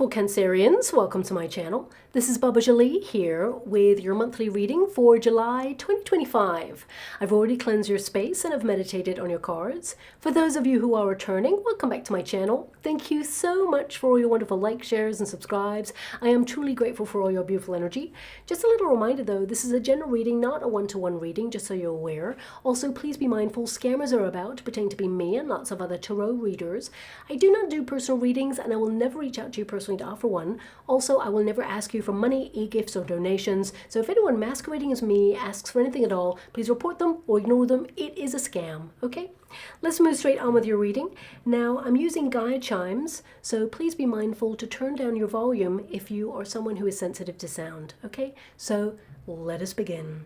beautiful Cancerians, welcome to my channel. This is Baba Jolie here with your monthly reading for July 2025. I've already cleansed your space and I've meditated on your cards. For those of you who are returning, welcome back to my channel. Thank you so much for all your wonderful likes, shares, and subscribes. I am truly grateful for all your beautiful energy. Just a little reminder though, this is a general reading, not a one-to-one reading, just so you're aware. Also, please be mindful, scammers are about, pretending to be me and lots of other tarot readers. I do not do personal readings and I will never reach out to you personally to offer one. Also, I will never ask you for money, e-gifts, or donations. So if anyone masquerading as me asks for anything at all, please report them or ignore them. It is a scam, okay? Let's move straight on with your reading. Now, I'm using guide chimes, so please be mindful to turn down your volume if you are someone who is sensitive to sound, okay? So let us begin.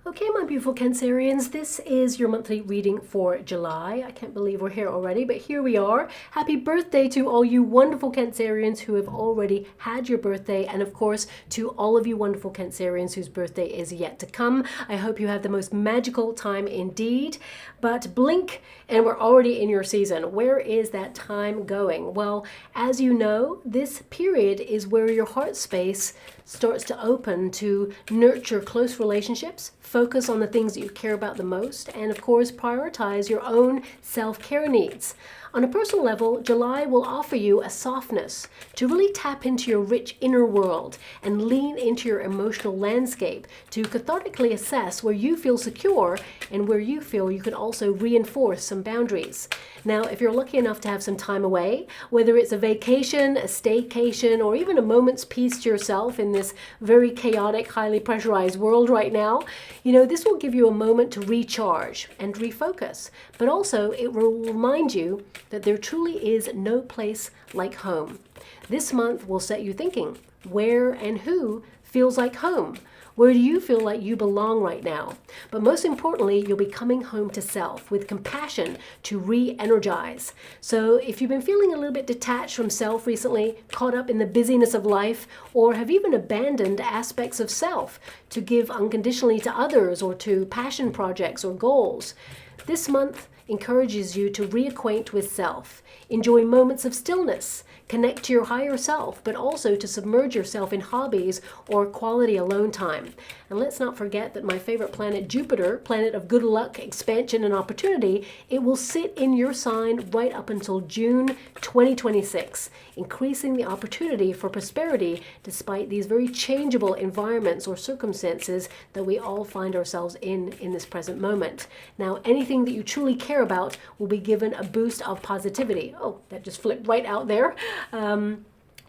Okay, my beautiful Cancerians, this is your monthly reading for July. I can't believe we're here already, but here we are. Happy birthday to all you wonderful Cancerians who have already had your birthday, and of course, to all of you wonderful Cancerians whose birthday is yet to come. I hope you have the most magical time indeed, but blink and we're already in your season. Where is that time going? Well, as you know, this period is where your heart space starts to open to nurture close relationships, focus on the things that you care about the most, and of course, prioritize your own self-care needs. On a personal level, July will offer you a softness to really tap into your rich inner world and lean into your emotional landscape to cathartically assess where you feel secure and where you feel you can also reinforce some boundaries. Now, if you're lucky enough to have some time away, whether it's a vacation, a staycation, or even a moment's peace to yourself in this very chaotic, highly pressurized world right now, you know, this will give you a moment to recharge and refocus. But also, it will remind you that there truly is no place like home. This month will set you thinking, where and who feels like home? Where do you feel like you belong right now? But most importantly, you'll be coming home to self with compassion to re-energize. So if you've been feeling a little bit detached from self recently, caught up in the busyness of life, or have even abandoned aspects of self to give unconditionally to others or to passion projects or goals, this month encourages you to reacquaint with self, enjoy moments of stillness, connect to your higher self, but also to submerge yourself in hobbies or quality alone time. And let's not forget that my favorite planet, Jupiter, planet of good luck, expansion, and opportunity, it will sit in your sign right up until June 2026, increasing the opportunity for prosperity despite these very changeable environments or circumstances that we all find ourselves in this present moment. Now, anything that you truly care about will be given a boost of positivity. Oh, that just flipped right out there.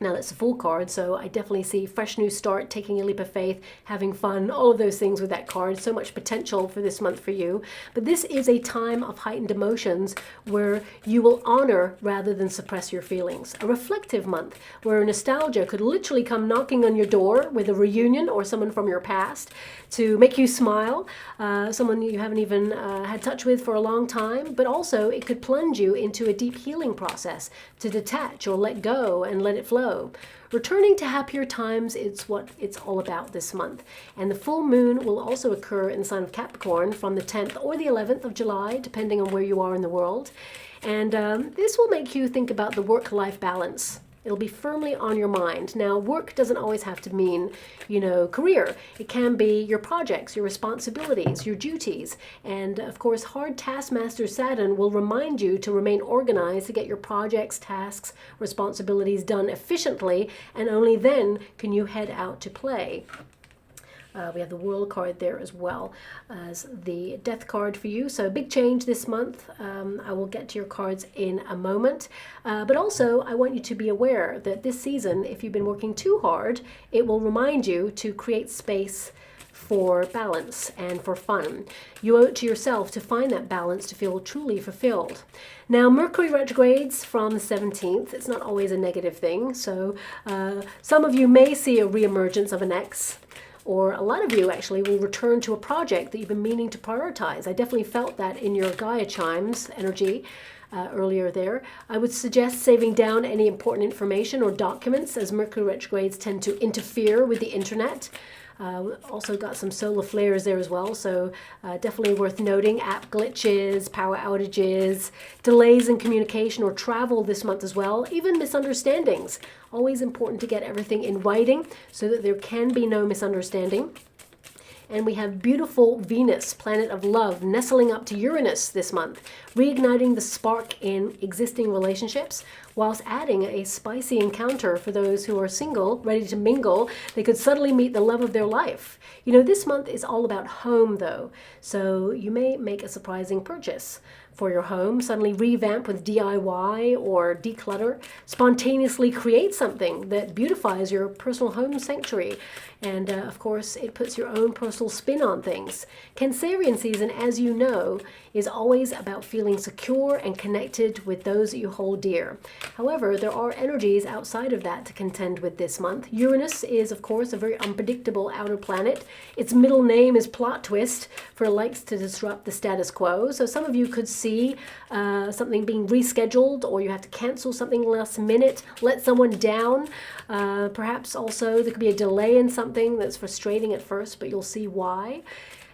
Now that's a full card, so I definitely see fresh new start, taking a leap of faith, having fun, all of those things with that card. So much potential for this month for you. But this is a time of heightened emotions where you will honor rather than suppress your feelings. A reflective month where nostalgia could literally come knocking on your door with a reunion or someone from your past to make you smile, someone you haven't even had touch with for a long time. But also it could plunge you into a deep healing process to detach or let go and let it flow. flow. Returning to happier times, it's what it's all about this month. And the full moon will also occur in the sign of Capricorn from the 10th or the 11th of July, depending on where you are in the world. And this will make you think about the work-life balance. It'll be firmly on your mind. Now, work doesn't always have to mean, career. It can be your projects, your responsibilities, your duties. And of course, hard taskmaster Saturn will remind you to remain organized, to get your projects, tasks, responsibilities done efficiently, and only then can you head out to play. We have the World card there as well as the Death card for you. So big change this month. I will get to your cards in a moment. But also, I want you to be aware that this season, if you've been working too hard, it will remind you to create space for balance and for fun. You owe it to yourself to find that balance to feel truly fulfilled. Now, Mercury retrogrades from the 17th. It's not always a negative thing. So some of you may see a reemergence of an ex. Or a lot of you actually will return to a project that you've been meaning to prioritize. I definitely felt that in your Gaia chimes energy earlier there. I would suggest saving down any important information or documents, as Mercury retrogrades tend to interfere with the internet. Also got some solar flares there as well, so definitely worth noting. App glitches, power outages, delays in communication or travel this month as well, even misunderstandings. Always important to get everything in writing so that there can be no misunderstanding. And we have beautiful Venus, planet of love, nestling up to Uranus this month, reigniting the spark in existing relationships, whilst adding a spicy encounter for those who are single, ready to mingle. They could suddenly meet the love of their life. This month is all about home, though, so you may make a surprising purchase for your home, suddenly revamp with DIY or declutter, spontaneously create something that beautifies your personal home sanctuary. And of course, it puts your own personal spin on things. Cancerian season, as you know, is always about feeling secure and connected with those that you hold dear. However, there are energies outside of that to contend with this month. Uranus is, of course, a very unpredictable outer planet. Its middle name is plot twist, for it likes to disrupt the status quo. So some of you could see something being rescheduled, or you have to cancel something last minute, let someone down. Perhaps also there could be a delay in something that's frustrating at first, but you'll see why.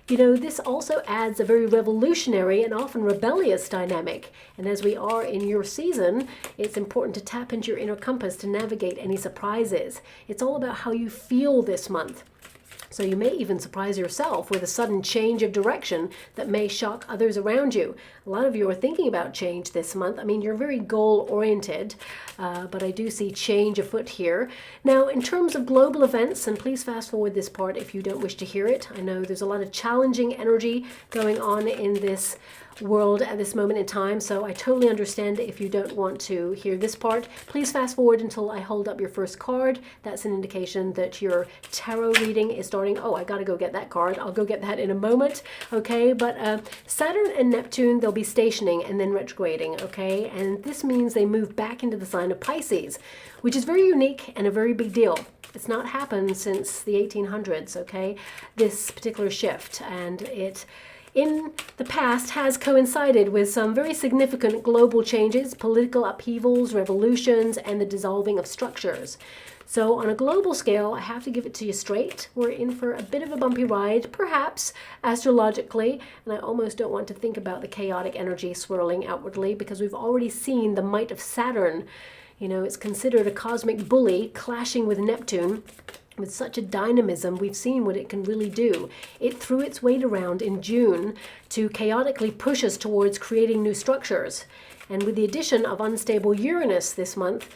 This also adds a very revolutionary and often rebellious dynamic. And as we are in your season, it's important to tap into your inner compass to navigate any surprises. It's all about how you feel this month. So you may even surprise yourself with a sudden change of direction that may shock others around you. A lot of you are thinking about change this month. I mean, you're very goal-oriented, but I do see change afoot here. Now, in terms of global events, and please fast forward this part if you don't wish to hear it. I know there's a lot of challenging energy going on in this world at this moment in time, so I totally understand if you don't want to hear this part. Please fast forward until I hold up your first card. That's an indication that your tarot reading is starting. Oh, I gotta go get that card. I'll go get that in a moment, okay? But Saturn and Neptune, they'll be stationing and then retrograding, okay? And this means they move back into the sign of Pisces, which is very unique and a very big deal. It's not happened since the 1800s, okay? This particular shift, and it in the past has coincided with some very significant global changes, political upheavals, revolutions, and the dissolving of structures. So on a global scale, I have to give it to you straight. We're in for a bit of a bumpy ride, perhaps astrologically, and I almost don't want to think about the chaotic energy swirling outwardly because we've already seen the might of Saturn. It's considered a cosmic bully clashing with Neptune. With such a dynamism, we've seen what it can really do. It threw its weight around in June to chaotically push us towards creating new structures. And with the addition of unstable Uranus this month,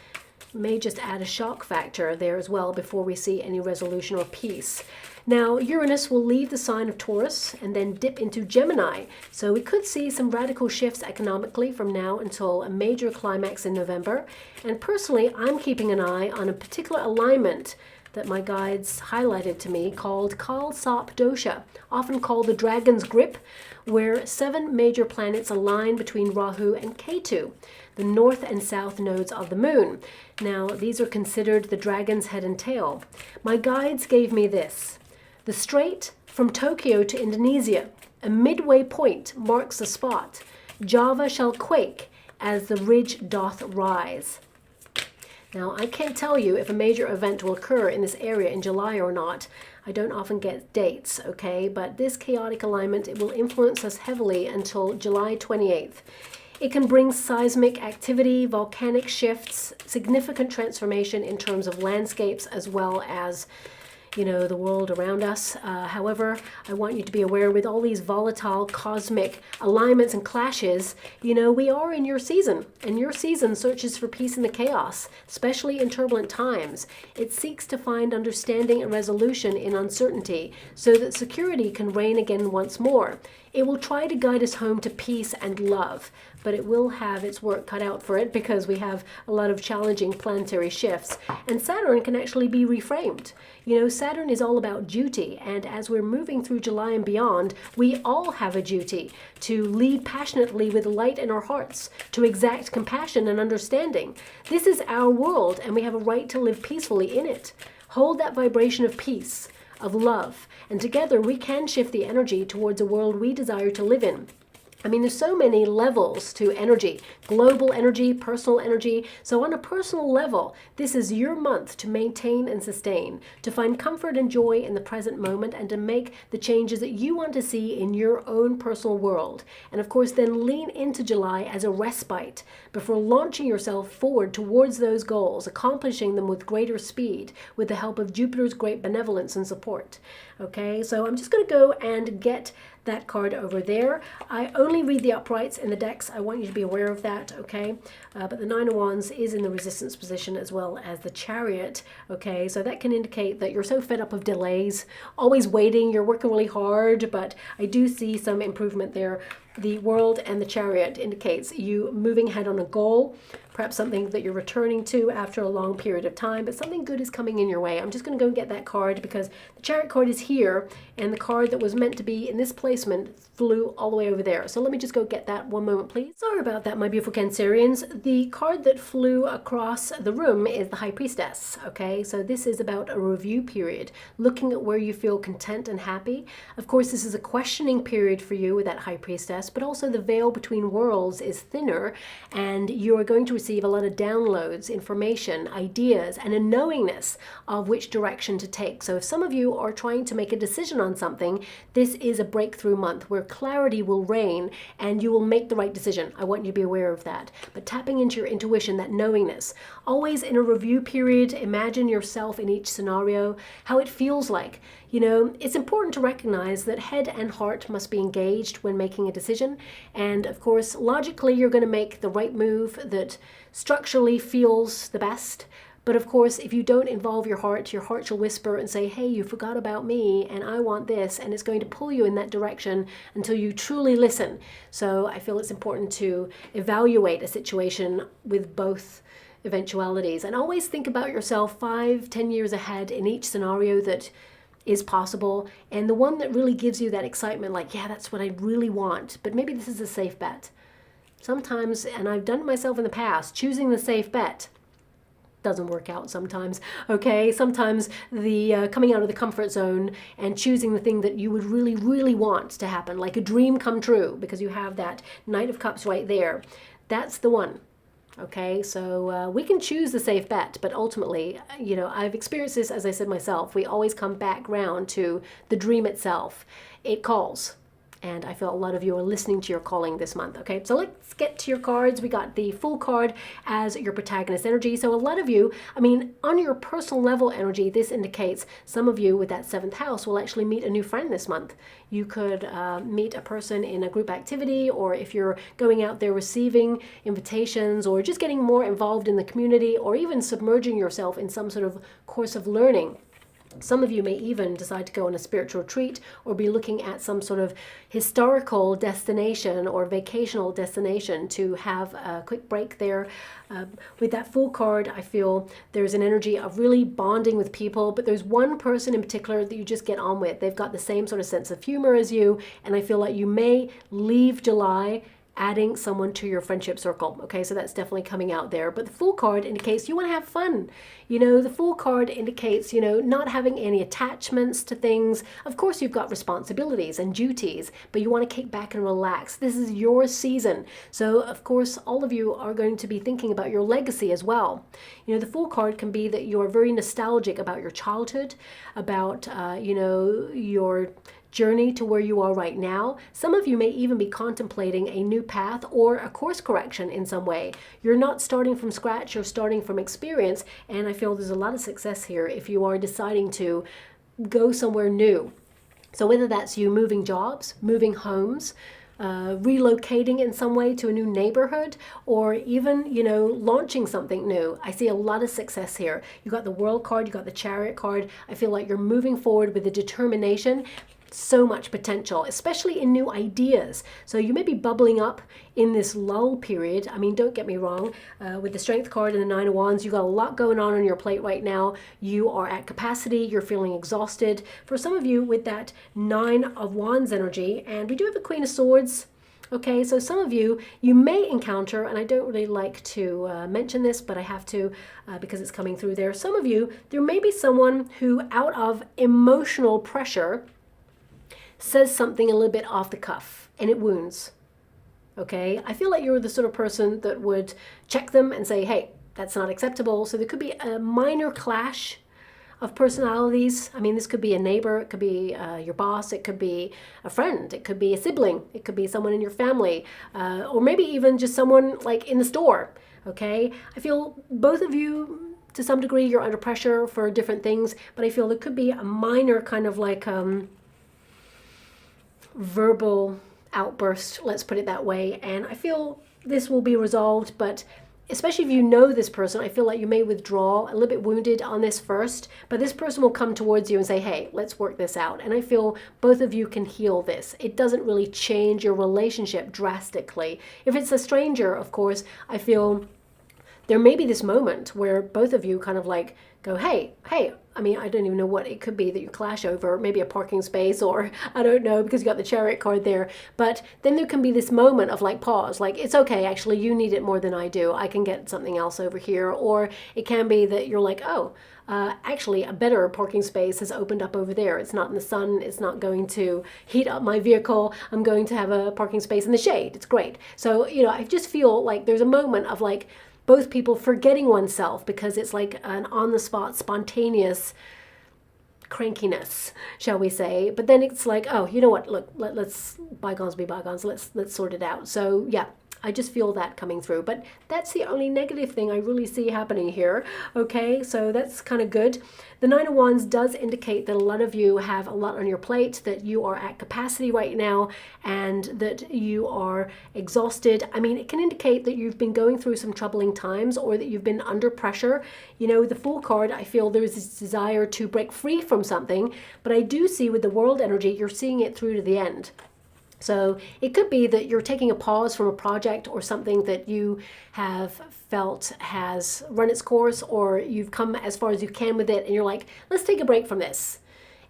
may just add a shock factor there as well before we see any resolution or peace. Now, Uranus will leave the sign of Taurus and then dip into Gemini. So we could see some radical shifts economically from now until a major climax in November. And personally, I'm keeping an eye on a particular alignment that my guides highlighted to me called Kal Sap Dosha, often called the Dragon's Grip, where 7 major planets align between Rahu and Ketu, the north and south nodes of the moon. Now, these are considered the dragon's head and tail. My guides gave me this. The strait from Tokyo to Indonesia, a midway point marks the spot. Java shall quake as the ridge doth rise. Now, I can't tell you if a major event will occur in this area in July or not. I don't often get dates, okay? But this chaotic alignment, it will influence us heavily until July 28th. It can bring seismic activity, volcanic shifts, significant transformation in terms of landscapes as well as, you know, the world around us. However, I want you to be aware with all these volatile cosmic alignments and clashes, you know, we are in your season, and your season searches for peace in the chaos, especially in turbulent times. It seeks to find understanding and resolution in uncertainty so that security can reign again once more. It will try to guide us home to peace and love, but it will have its work cut out for it because we have a lot of challenging planetary shifts. And Saturn can actually be reframed. You know, Saturn is all about duty, and as we're moving through July and beyond, we all have a duty to lead passionately with light in our hearts, to exact compassion and understanding. This is our world, and we have a right to live peacefully in it. Hold that vibration of peace, of love, and together we can shift the energy towards a world we desire to live in. I mean, there's so many levels to energy, global energy, personal energy. So on a personal level, this is your month to maintain and sustain, to find comfort and joy in the present moment, and to make the changes that you want to see in your own personal world. And of course, then lean into July as a respite before launching yourself forward towards those goals, accomplishing them with greater speed with the help of Jupiter's great benevolence and support. Okay, so I'm just going to go and get that card over there. I only read the uprights in the decks. I want you to be aware of that, okay? But the Nine of Wands is in the resistance position as well as the Chariot, okay? So that can indicate that you're so fed up of delays, always waiting, you're working really hard, but I do see some improvement there. The World and the Chariot indicates you moving ahead on a goal, perhaps something that you're returning to after a long period of time, but something good is coming in your way. I'm just going to go and get that card because the Chariot card is here, and the card that was meant to be in this placement flew all the way over there. So let me just go get that one moment, please. Sorry about that, my beautiful Cancerians. The card that flew across the room is the High Priestess, okay? So this is about a review period, looking at where you feel content and happy. Of course, this is a questioning period for you with that High Priestess, but also the veil between worlds is thinner, and you are going to receive a lot of downloads, information, ideas, and a knowingness of which direction to take. So if some of you are trying to make a decision on something, this is a breakthrough month where clarity will reign and you will make the right decision. I want you to be aware of that. But tapping into your intuition, that knowingness. Always in a review period, imagine yourself in each scenario, how it feels like. You know, it's important to recognize that head and heart must be engaged when making a decision. And of course, logically, you're going to make the right move that structurally feels the best. But of course, if you don't involve your heart shall whisper and say, hey, you forgot about me and I want this. And it's going to pull you in that direction until you truly listen. So I feel it's important to evaluate a situation with both eventualities. And always think about yourself 5-10 years ahead in each scenario that is possible, and the one that really gives you that excitement, like, yeah, that's what I really want, but maybe this is a safe bet. Sometimes, and I've done it myself in the past, choosing the safe bet doesn't work out sometimes, okay? Sometimes the coming out of the comfort zone and choosing the thing that you would really, really want to happen, like a dream come true, because you have that Knight of Cups right there. That's the one. Okay, so we can choose the safe bet, but ultimately, you know, I've experienced this, as I said myself, we always come back round to the dream itself. It calls. And I feel a lot of you are listening to your calling this month, okay? So let's get to your cards. We got the Fool card as your protagonist energy. So a lot of you, I mean, on your personal level energy, this indicates some of you with that 7th house will actually meet a new friend this month. You could meet a person in a group activity, or if you're going out there receiving invitations, or just getting more involved in the community, or even submerging yourself in some sort of course of learning. Some of you may even decide to go on a spiritual retreat or be looking at some sort of historical destination or vacational destination to have a quick break there. With that Fool card, I feel there's an energy of really bonding with people, but there's one person in particular that you just get on with. They've got the same sort of sense of humor as you, and I feel like you may leave July adding someone to your friendship circle. Okay, so that's definitely coming out there. But the Fool card indicates you want to have fun. You know, the Fool card indicates, you know, not having any attachments to things. Of course, you've got responsibilities and duties, but you want to kick back and relax. This is your season. So, of course, all of you are going to be thinking about your legacy as well. You know, the Fool card can be that you're very nostalgic about your childhood, about, you know, your journey to where you are right now. Some of you may even be contemplating a new path or a course correction in some way. You're not starting from scratch, you're starting from experience, and I feel there's a lot of success here if you are deciding to go somewhere new. So whether that's you moving jobs, moving homes, relocating in some way to a new neighborhood, or even, you know, launching something new. I see a lot of success here. You got the World card, you got the Chariot card. I feel like you're moving forward with the determination. So much potential, especially in new ideas. So you may be bubbling up in this lull period. I mean, don't get me wrong, with the Strength card and the Nine of Wands, you got a lot going on your plate right now. You are at capacity, you're feeling exhausted. For some of you with that Nine of Wands energy, and we do have a Queen of Swords. Okay, so some of you, you may encounter, and I don't really like to mention this, but I have to because it's coming through there. Some of you, there may be someone who out of emotional pressure says something a little bit off the cuff and it wounds. Okay, I feel like you're the sort of person that would check them and say, hey, that's not acceptable. So there could be a minor clash of personalities. I mean, this could be a neighbor, it could be your boss, it could be a friend, it could be a sibling, it could be someone in your family, or maybe even just someone like in the store. Okay, I feel both of you, to some degree, you're under pressure for different things, but I feel there could be a minor kind of like verbal outburst, let's put it that way, and I feel this will be resolved. But especially if you know this person, I feel like you may withdraw a little bit wounded on this first, but this person will come towards you and say, hey, let's work this out. And I feel both of you can heal this. It doesn't really change your relationship drastically. If it's a stranger, of course, I feel there may be this moment where both of you kind of like go, hey, I mean, I don't even know what it could be that you clash over, maybe a parking space, or I don't know, because you got the Chariot card there. But then there can be this moment of like pause, like, it's okay, actually, you need it more than I do. I can get something else over here. Or it can be that you're like, oh, actually, a better parking space has opened up over there. It's not in the sun. It's not going to heat up my vehicle. I'm going to have a parking space in the shade. It's great. So, you know, I just feel like there's a moment of like, both people forgetting oneself because it's like an on-the-spot, spontaneous crankiness, shall we say. But then it's like, oh, you know what? Look, let's bygones be bygones. Let's sort it out. So yeah, I just feel that coming through. But that's the only negative thing I really see happening here. Okay, so that's kind of good. The Nine of Wands does indicate that a lot of you have a lot on your plate, that you are at capacity right now, and that you are exhausted. I mean, it can indicate that you've been going through some troubling times, or that you've been under pressure. You know, with the Fool card, I feel there is this desire to break free from something, but I do see with the World energy, you're seeing it through to the end. So it could be that you're taking a pause from a project or something that you have felt has run its course, or you've come as far as you can with it, and you're like, let's take a break from this.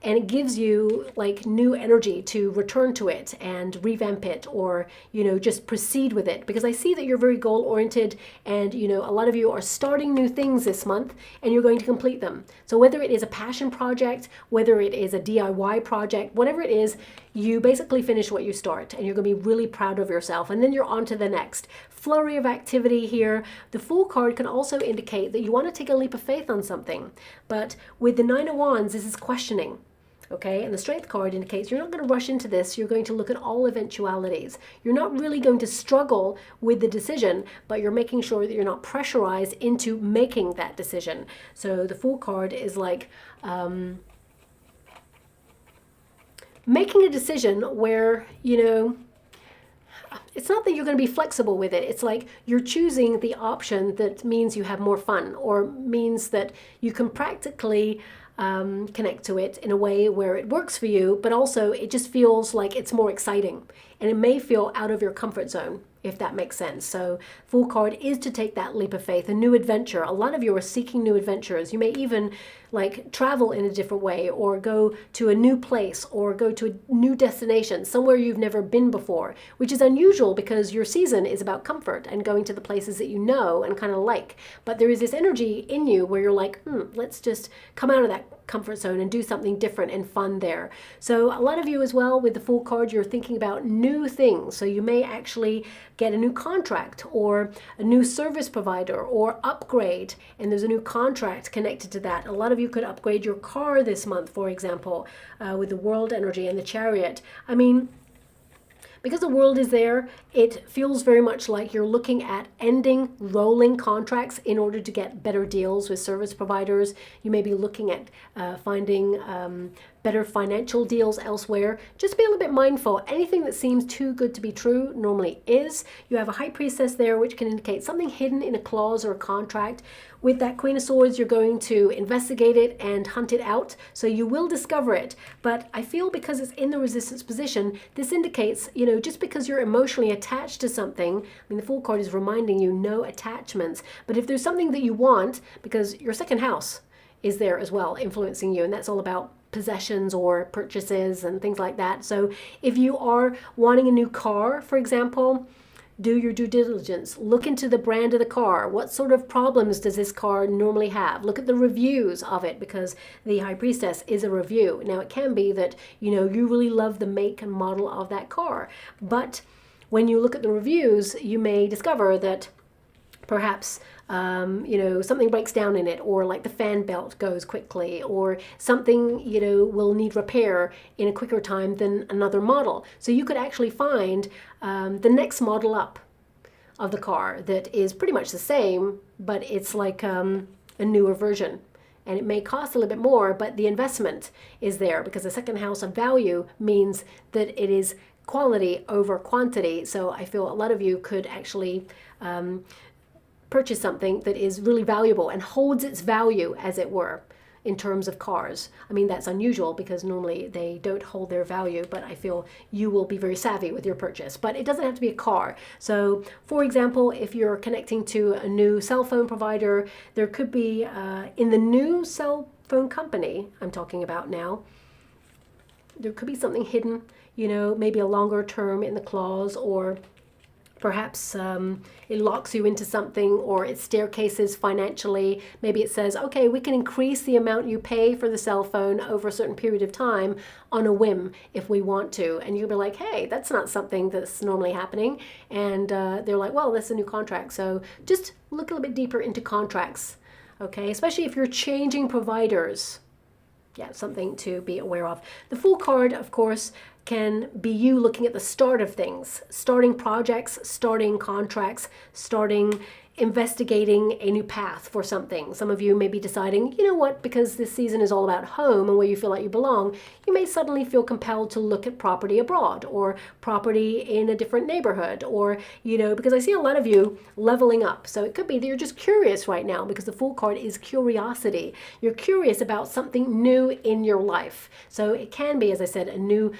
And it gives you like new energy to return to it and revamp it, or, you know, just proceed with it. Because I see that you're very goal oriented, and, you know, a lot of you are starting new things this month and you're going to complete them. So whether it is a passion project, whether it is a DIY project, whatever it is, you basically finish what you start, and you're going to be really proud of yourself. And then you're on to the next flurry of activity here. The Fool card can also indicate that you want to take a leap of faith on something. But with the Nine of Wands, this is questioning. Okay, and the Strength card indicates you're not going to rush into this. You're going to look at all eventualities. You're not really going to struggle with the decision, but you're making sure that you're not pressurized into making that decision. So the Fool card is like making a decision where, you know, it's not that you're going to be flexible with it. It's like you're choosing the option that means you have more fun, or means that you can practically connect to it in a way where it works for you, but also it just feels like it's more exciting, and it may feel out of your comfort zone. if that makes sense. So Fool card is to take that leap of faith, a new adventure. A lot of you are seeking new adventures. You may even like travel in a different way, or go to a new place, or go to a new destination, somewhere you've never been before, which is unusual because your season is about comfort and going to the places that you know and kind of like. But there is this energy in you where you're like, let's just come out of that comfort zone and do something different and fun there. So a lot of you as well, with the Fool card, you're thinking about new things. So you may actually get a new contract or a new service provider or upgrade, and there's a new contract connected to that. A lot of you could upgrade your car this month, for example, with the World energy and the Chariot. I mean, because the World is there, it feels very much like you're looking at ending rolling contracts in order to get better deals with service providers. You may be looking at finding better financial deals elsewhere. Just be a little bit mindful. Anything that seems too good to be true normally is. You have a High Priestess there, which can indicate something hidden in a clause or a contract. With that Queen of Swords, you're going to investigate it and hunt it out. So you will discover it. But I feel because it's in the resistance position, this indicates, just because you're emotionally attached to something, I mean, the Fool card is reminding you no attachments. But if there's something that you want, because your second house is there as well, influencing you, and that's all about possessions or purchases and things like that. So if you are wanting a new car, for example, do your due diligence. Look into the brand of the car. What sort of problems does this car normally have? Look at the reviews of it, because the High Priestess is a review. Now, it can be that, you really love the make and model of that car. But when you look at the reviews, you may discover that perhaps something breaks down in it, or like the fan belt goes quickly, or something will need repair in a quicker time than another model. So you could actually find the next model up of the car that is pretty much the same, but it's like a newer version. And it may cost a little bit more, but the investment is there, because the second house of value means that it is quality over quantity. So I feel a lot of you could actually purchase something that is really valuable and holds its value, as it were, in terms of cars. I mean, that's unusual because normally they don't hold their value, but I feel you will be very savvy with your purchase. But it doesn't have to be a car. So, for example, if you're connecting to a new cell phone provider, there could be, in the new cell phone company I'm talking about now, there could be something hidden, maybe a longer term in the clause, or perhaps it locks you into something, or it staircases financially. Maybe it says, okay, we can increase the amount you pay for the cell phone over a certain period of time on a whim if we want to. And you'll be like, hey, that's not something that's normally happening. And they're like, well, that's a new contract. So just look a little bit deeper into contracts, okay? Especially if you're changing providers. Yeah, something to be aware of. The Fool card, of course, can be you looking at the start of things, starting projects, starting contracts, starting investigating a new path for something. Some of you may be deciding, you know what, because this season is all about home and where you feel like you belong, you may suddenly feel compelled to look at property abroad, or property in a different neighborhood, or, because I see a lot of you leveling up. So it could be that you're just curious right now, because the Fool card is curiosity. You're curious about something new in your life. So it can be, as I said, a new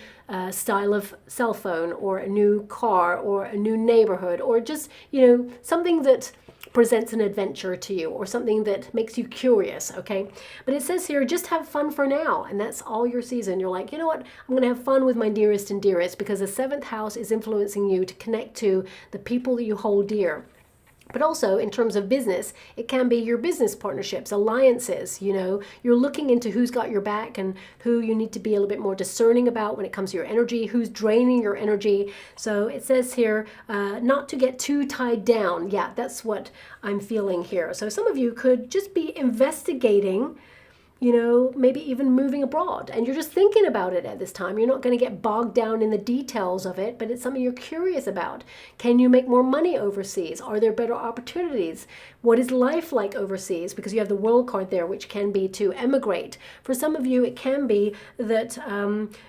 style of cell phone, or a new car, or a new neighborhood, or just, something that presents an adventure to you, or something that makes you curious, okay? But it says here, just have fun for now, and that's all your season. You're like, you know what, I'm going to have fun with my dearest and dearest, because the 7th house is influencing you to connect to the people that you hold dear. But also in terms of business, it can be your business partnerships, alliances, you're looking into who's got your back and who you need to be a little bit more discerning about when it comes to your energy, who's draining your energy. So it says here, not to get too tied down. Yeah, that's what I'm feeling here. So some of you could just be investigating, maybe even moving abroad, and you're just thinking about it at this time. You're not going to get bogged down in the details of it, but it's something you're curious about. Can you make more money overseas? Are there better opportunities? What is life like overseas? Because you have the World card there, which can be to emigrate. For some of you, it can be that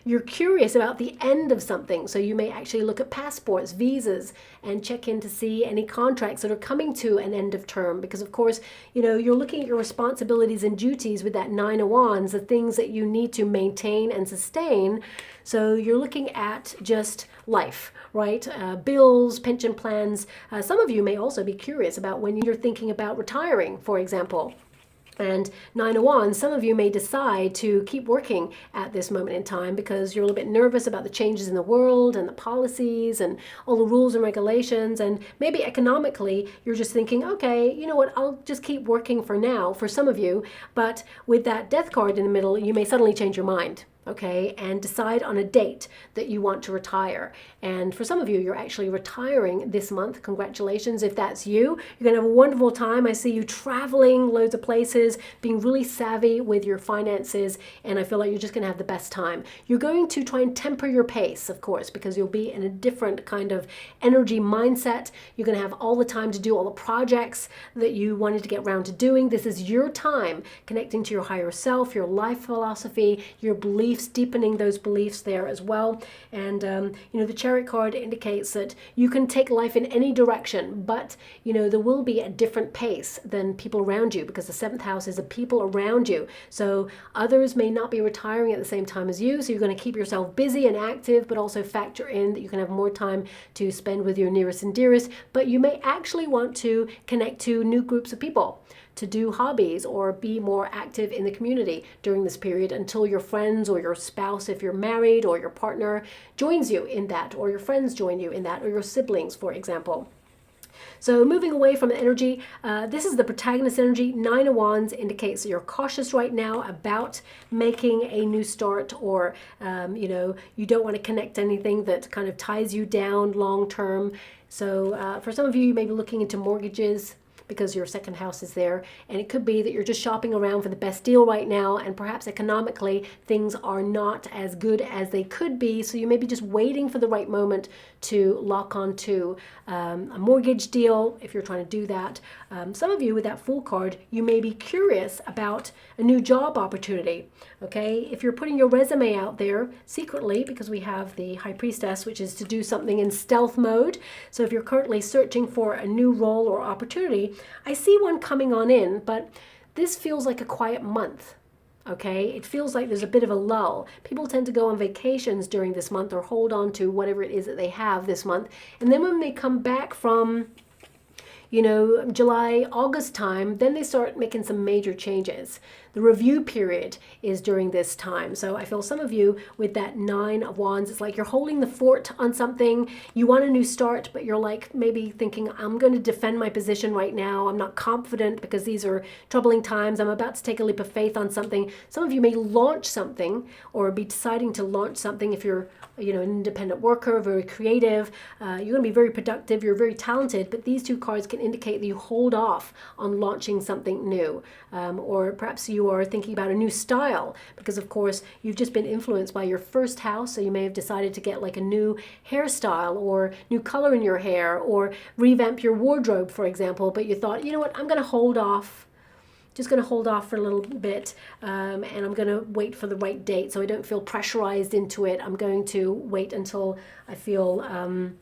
you're curious about the end of something. So you may actually look at passports, visas, and check in to see any contracts that are coming to an end of term. Because of course, you're looking at your responsibilities and duties with that Nine of Wands, the things that you need to maintain and sustain. So you're looking at just life, right? Bills, pension plans. Some of you may also be curious about when you're thinking about retiring, for example. And Nine of Wands, some of you may decide to keep working at this moment in time because you're a little bit nervous about the changes in the world and the policies and all the rules and regulations. And maybe economically, you're just thinking, okay, you know what, I'll just keep working for now, for some of you. But with that Death card in the middle, you may suddenly change your mind. Okay, and decide on a date that you want to retire. And for some of you, you're actually retiring this month. Congratulations if that's you. You're going to have a wonderful time. I see you traveling loads of places, being really savvy with your finances, and I feel like you're just going to have the best time. You're going to try and temper your pace, of course, because you'll be in a different kind of energy mindset. You're going to have all the time to do all the projects that you wanted to get around to doing. This is your time connecting to your higher self, your life philosophy, your beliefs, deepening those beliefs there as well. And you know, the Chariot card indicates that you can take life in any direction, but you know, there will be a different pace than people around you, because the 7th house is the people around you. So others may not be retiring at the same time as you, so you're going to keep yourself busy and active, but also factor in that you can have more time to spend with your nearest and dearest. But you may actually want to connect to new groups of people, to do hobbies or be more active in the community during this period until your friends or your spouse, if you're married, or your partner joins you in that, or your friends join you in that, or your siblings, for example. So moving away from the energy, this is the protagonist energy. Nine of Wands indicates that you're cautious right now about making a new start, or you know, you don't want to connect anything that kind of ties you down long term. So for some of you, you may be looking into mortgages, because your 2nd house is there, and it could be that you're just shopping around for the best deal right now, and perhaps economically things are not as good as they could be, so you may be just waiting for the right moment to lock onto a mortgage deal if you're trying to do that. Some of you with that Fool card, you may be curious about a new job opportunity. Okay, if you're putting your resume out there secretly, because we have the High Priestess, which is to do something in stealth mode. So if you're currently searching for a new role or opportunity, I see one coming on in, but this feels like a quiet month. Okay, it feels like there's a bit of a lull. People tend to go on vacations during this month, or hold on to whatever it is that they have this month. And then when they come back from, you know, July, August time, then they start making some major changes. The review period is during this time. So I feel some of you with that Nine of Wands, it's like you're holding the fort on something. You want a new start, but you're like maybe thinking, I'm going to defend my position right now. I'm not confident because these are troubling times. I'm about to take a leap of faith on something. Some of you may launch something, or be deciding to launch something if you're, you know, an independent worker, very creative. You're going to be very productive. You're very talented, but these two cards can indicate that you hold off on launching something new. Or perhaps you are thinking about a new style, because of course you've just been influenced by your 1st house, so you may have decided to get like a new hairstyle or new color in your hair, or revamp your wardrobe, for example, but you thought, you know what, I'm going to hold off. Just going to hold off for a little bit, and I'm going to wait for the right date so I don't feel pressurized into it. I'm going to wait until I feel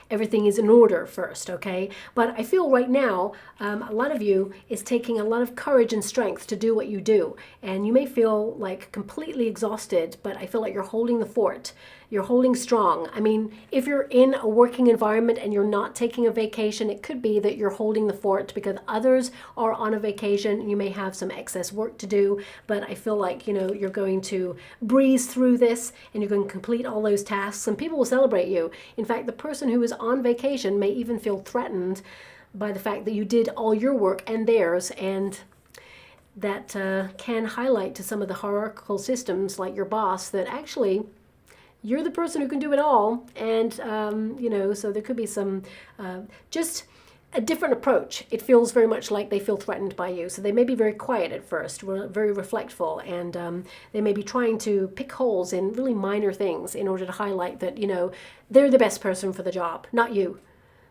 everything is in order first, okay? But I feel right now, a lot of you is taking a lot of courage and strength to do what you do. And you may feel like completely exhausted, but I feel like you're holding the fort. You're holding strong. I mean, if you're in a working environment and you're not taking a vacation, it could be that you're holding the fort because others are on a vacation. You may have some excess work to do, but I feel like, you know, you're going to breeze through this and you're going to complete all those tasks, and people will celebrate you. In fact, the person who is on vacation may even feel threatened by the fact that you did all your work and theirs, and that can highlight to some of the hierarchical systems like your boss that actually you're the person who can do it all. And, you know, so there could be some, just a different approach. It feels very much like they feel threatened by you. So they may be very quiet at first, very reflectful, and they may be trying to pick holes in really minor things in order to highlight that, you know, they're the best person for the job, not you.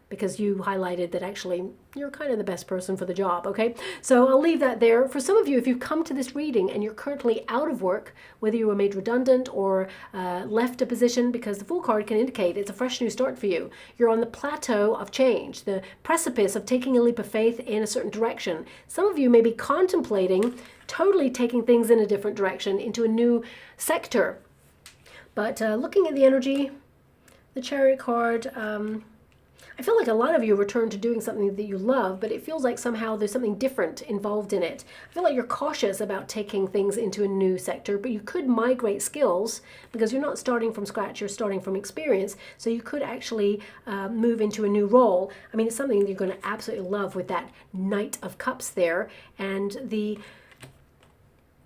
because you highlighted that actually you're kind of the best person for the job, okay? So I'll leave that there. For some of you, if you've come to this reading and you're currently out of work, whether you were made redundant or left a position, because the Fool card can indicate it's a fresh new start for you. You're on the plateau of change, the precipice of taking a leap of faith in a certain direction. Some of you may be contemplating totally taking things in a different direction into a new sector. But looking at the energy, the Chariot card, I feel like a lot of you return to doing something that you love, but it feels like somehow there's something different involved in it. I feel like you're cautious about taking things into a new sector, but you could migrate skills because you're not starting from scratch, you're starting from experience. So you could actually move into a new role. I mean, it's something that you're going to absolutely love with that Knight of Cups there. And the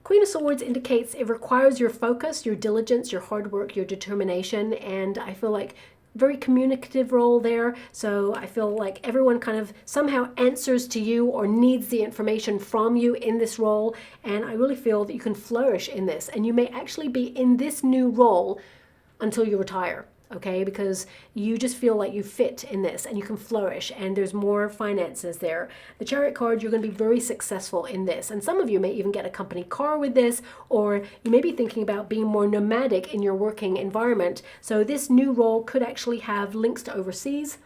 Queen of Swords indicates it requires your focus, your diligence, your hard work, your determination, and I feel like very communicative role there. So I feel like everyone kind of somehow answers to you or needs the information from you in this role. And I really feel that you can flourish in this. And you may actually be in this new role until you retire. Okay, because you just feel like you fit in this and you can flourish and there's more finances there. The Chariot card, you're going to be very successful in this. And some of you may even get a company car with this, or you may be thinking about being more nomadic in your working environment. So this new role could actually have links to overseas.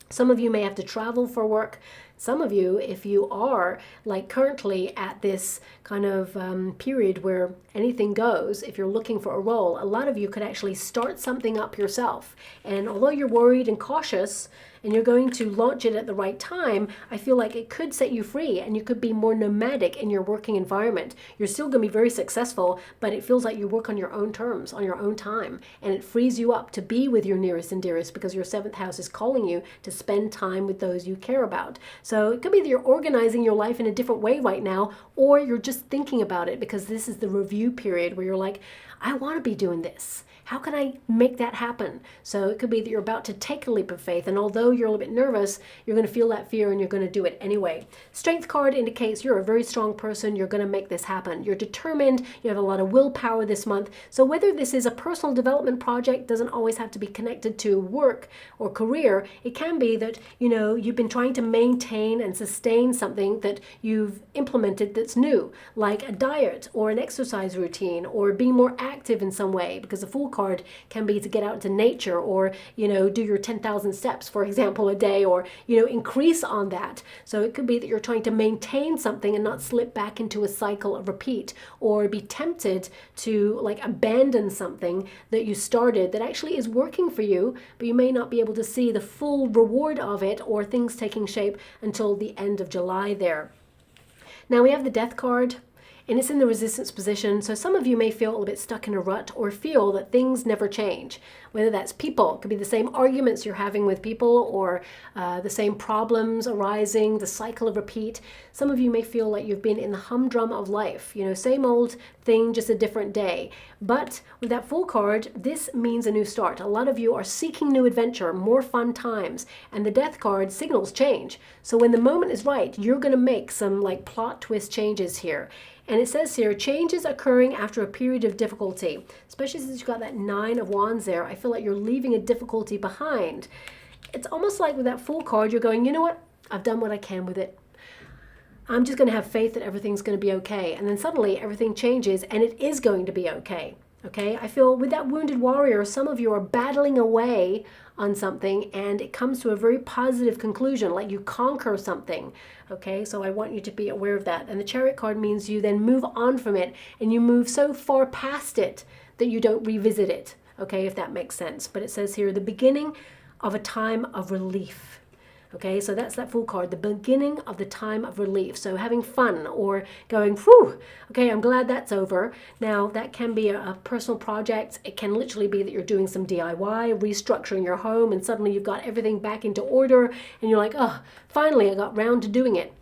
Some of you may have to travel for work. Some of you, if you are like currently at this kind of period where anything goes, if you're looking for a role, a lot of you could actually start something up yourself. And although you're worried and cautious, and you're going to launch it at the right time, I feel like it could set you free and you could be more nomadic in your working environment. You're still going to be very successful, but it feels like you work on your own terms, on your own time, and it frees you up to be with your nearest and dearest because your 7th house is calling you to spend time with those you care about. So it could be that you're organizing your life in a different way right now, or you're just thinking about it because this is the review period where you're like, I want to be doing this. How can I make that happen? So it could be that you're about to take a leap of faith, and although you're a little bit nervous, you're going to feel that fear and you're going to do it anyway. Strength card indicates you're a very strong person. You're going to make this happen. You're determined. You have a lot of willpower this month. So whether this is a personal development project, doesn't always have to be connected to work or career. It can be that, you know, you've been trying to maintain and sustain something that you've implemented that's new, like a diet or an exercise routine or being more active in some way, because the Fool card can be to get out into nature or, you know, do your 10,000 steps, for example, a day, or, you know, increase on that. So it could be that you're trying to maintain something and not slip back into a cycle of repeat, or be tempted to like abandon something that you started that actually is working for you, but you may not be able to see the full reward of it or things taking shape until the end of July there. Now we have the Death card, and it's in the resistance position. So some of you may feel a little bit stuck in a rut or feel that things never change. Whether that's people, it could be the same arguments you're having with people, or the same problems arising, the cycle of repeat. Some of you may feel like you've been in the humdrum of life, you know, same old thing, just a different day. But with that Fool card, this means a new start. A lot of you are seeking new adventure, more fun times, and the Death card signals change. So when the moment is right, you're going to make some like plot twist changes here. And it says here, changes occurring after a period of difficulty, especially since you've got that 9 of Wands there. I feel like you're leaving a difficulty behind. It's almost like with that Fool card, you're going, you know what? I've done what I can with it. I'm just going to have faith that everything's going to be okay. And then suddenly everything changes and it is going to be okay. Okay, I feel with that Wounded Warrior, some of you are battling away on something and it comes to a very positive conclusion, like you conquer something. Okay, so I want you to be aware of that. And the Chariot card means you then move on from it and you move so far past it that you don't revisit it. Okay, if that makes sense. But it says here, the beginning of a time of relief. Okay, so that's that Fool card, the beginning of the time of relief. So having fun or going, whew, okay, I'm glad that's over. Now, that can be a personal project. It can literally be that you're doing some DIY, restructuring your home, and suddenly you've got everything back into order, and you're like, oh, finally, I got round to doing it.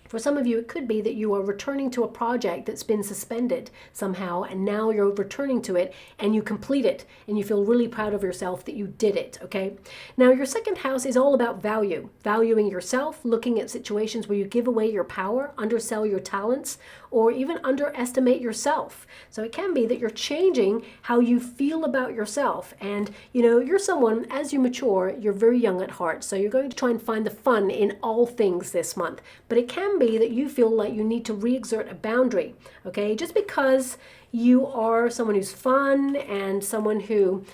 For some of you, it could be that you are returning to a project that's been suspended somehow, and now you're returning to it and you complete it and you feel really proud of yourself that you did it, okay? Now, your 2nd house is all about value, valuing yourself, looking at situations where you give away your power, undersell your talents, or even underestimate yourself. So it can be that you're changing how you feel about yourself. And, you're someone, as you mature, you're very young at heart. So you're going to try and find the fun in all things this month. But it can be that you feel like you need to re-exert a boundary, okay? Just because you are someone who's fun and someone who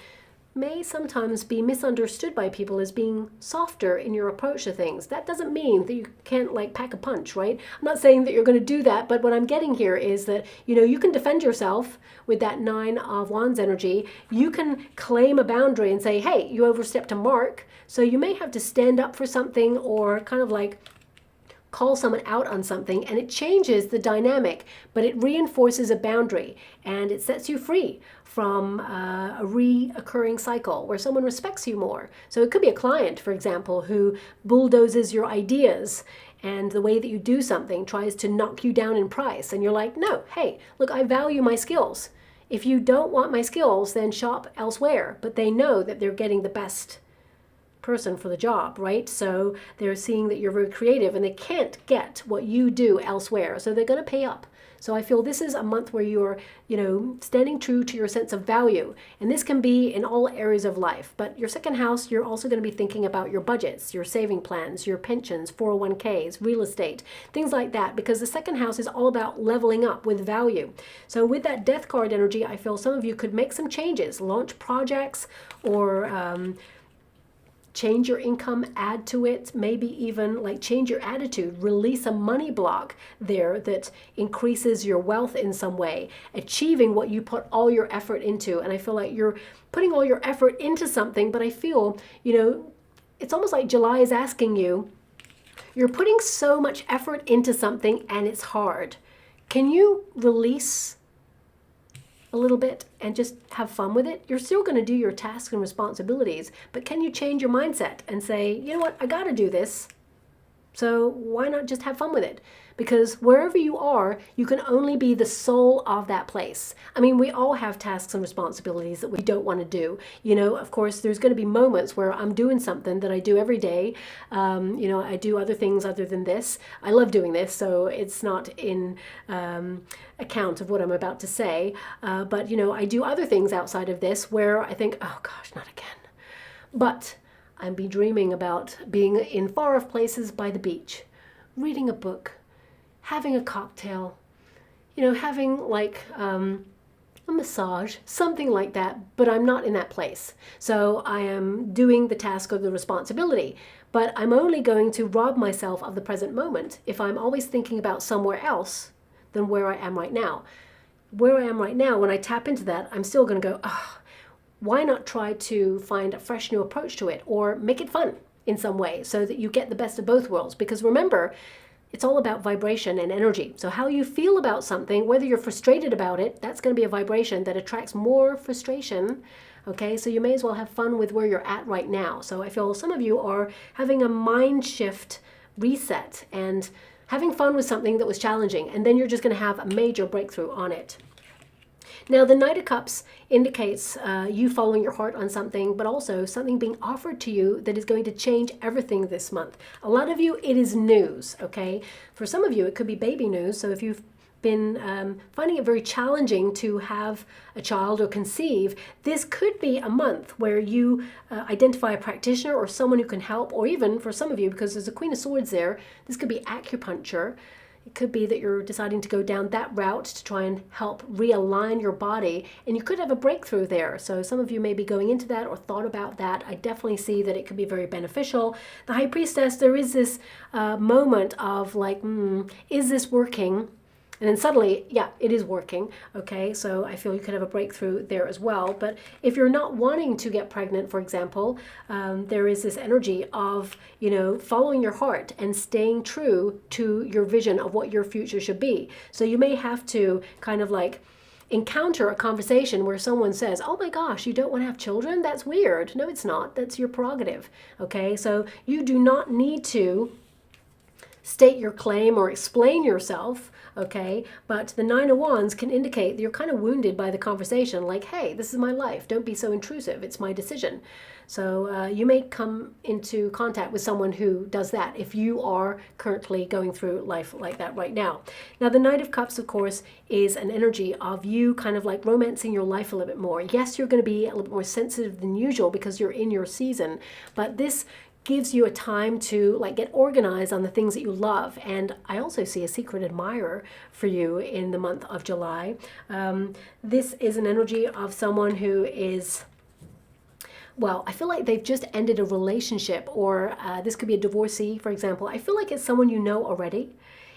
may sometimes be misunderstood by people as being softer in your approach to things. That doesn't mean that you can't pack a punch, right? I'm not saying that you're going to do that, but what I'm getting here is that, you can defend yourself with that 9 of Wands energy. You can claim a boundary and say, hey, you overstepped a mark. So you may have to stand up for something or kind of call someone out on something, and it changes the dynamic, but it reinforces a boundary and it sets you free from a reoccurring cycle where someone respects you more. So it could be a client, for example, who bulldozes your ideas and the way that you do something, tries to knock you down in price, and you're like, no, hey, look, I value my skills. If you don't want my skills, then shop elsewhere. But they know that they're getting the best person for the job, right? So they're seeing that you're very creative and they can't get what you do elsewhere. So they're going to pay up. So I feel this is a month where you're, standing true to your sense of value. And this can be in all areas of life. But your second house, you're also going to be thinking about your budgets, your saving plans, your pensions, 401ks, real estate, things like that. Because the second house is all about leveling up with value. So with that death card energy, I feel some of you could make some changes, launch projects, or change your income, add to it, maybe even change your attitude, release a money block there that increases your wealth in some way, achieving what you put all your effort into. And I feel like you're putting all your effort into something, but I feel, it's almost like July is asking you, you're putting so much effort into something and it's hard. Can you release a little bit and just have fun with it? You're still going to do your tasks and responsibilities, but can you change your mindset and say, you know what, I got to do this, so why not just have fun with it? Because wherever you are, you can only be the soul of that place. I mean, we all have tasks and responsibilities that we don't want to do. Of course, there's going to be moments where I'm doing something that I do every day. I do other things other than this. I love doing this, so it's not in account of what I'm about to say. But I do other things outside of this where I think, oh gosh, not again. But I'd be dreaming about being in far-off places by the beach, reading a book, having a cocktail, having a massage, something like that, but I'm not in that place. So I am doing the task of the responsibility, but I'm only going to rob myself of the present moment if I'm always thinking about somewhere else than where I am right now. Where I am right now, when I tap into that, I'm still going to go, why not try to find a fresh new approach to it or make it fun in some way so that you get the best of both worlds? Because remember, it's all about vibration and energy. So how you feel about something, whether you're frustrated about it, that's going to be a vibration that attracts more frustration. Okay, so you may as well have fun with where you're at right now. So I feel some of you are having a mind shift reset and having fun with something that was challenging, and then you're just going to have a major breakthrough on it. Now, the Knight of Cups indicates you following your heart on something, but also something being offered to you that is going to change everything this month. A lot of you, it is news, okay? For some of you, it could be baby news. So if you've been finding it very challenging to have a child or conceive, this could be a month where you identify a practitioner or someone who can help, or even for some of you, because there's a Queen of Swords there, this could be acupuncture. It could be that you're deciding to go down that route to try and help realign your body, and you could have a breakthrough there. So some of you may be going into that or thought about that. I definitely see that it could be very beneficial. The High Priestess, there is this moment of is this working? And then suddenly, yeah, it is working, okay? So I feel you could have a breakthrough there as well. But if you're not wanting to get pregnant, for example, there is this energy of, following your heart and staying true to your vision of what your future should be. So you may have to kind of encounter a conversation where someone says, oh my gosh, you don't want to have children? That's weird. No, it's not. That's your prerogative, okay? So you do not need to state your claim or explain yourself, okay? But the Nine of Wands can indicate that you're kind of wounded by the conversation, like, hey, this is my life. Don't be so intrusive. It's my decision. So you may come into contact with someone who does that if you are currently going through life like that right now. Now, the Knight of Cups, of course, is an energy of you kind of like romancing your life a little bit more. Yes, you're going to be a little bit more sensitive than usual because you're in your season, but this gives you a time to like get organized on the things that you love. And I also see a secret admirer for you in the month of July. This is an energy of someone who is, well, I feel like they've just ended a relationship, or this could be a divorcee, for example. I feel like it's someone you know already.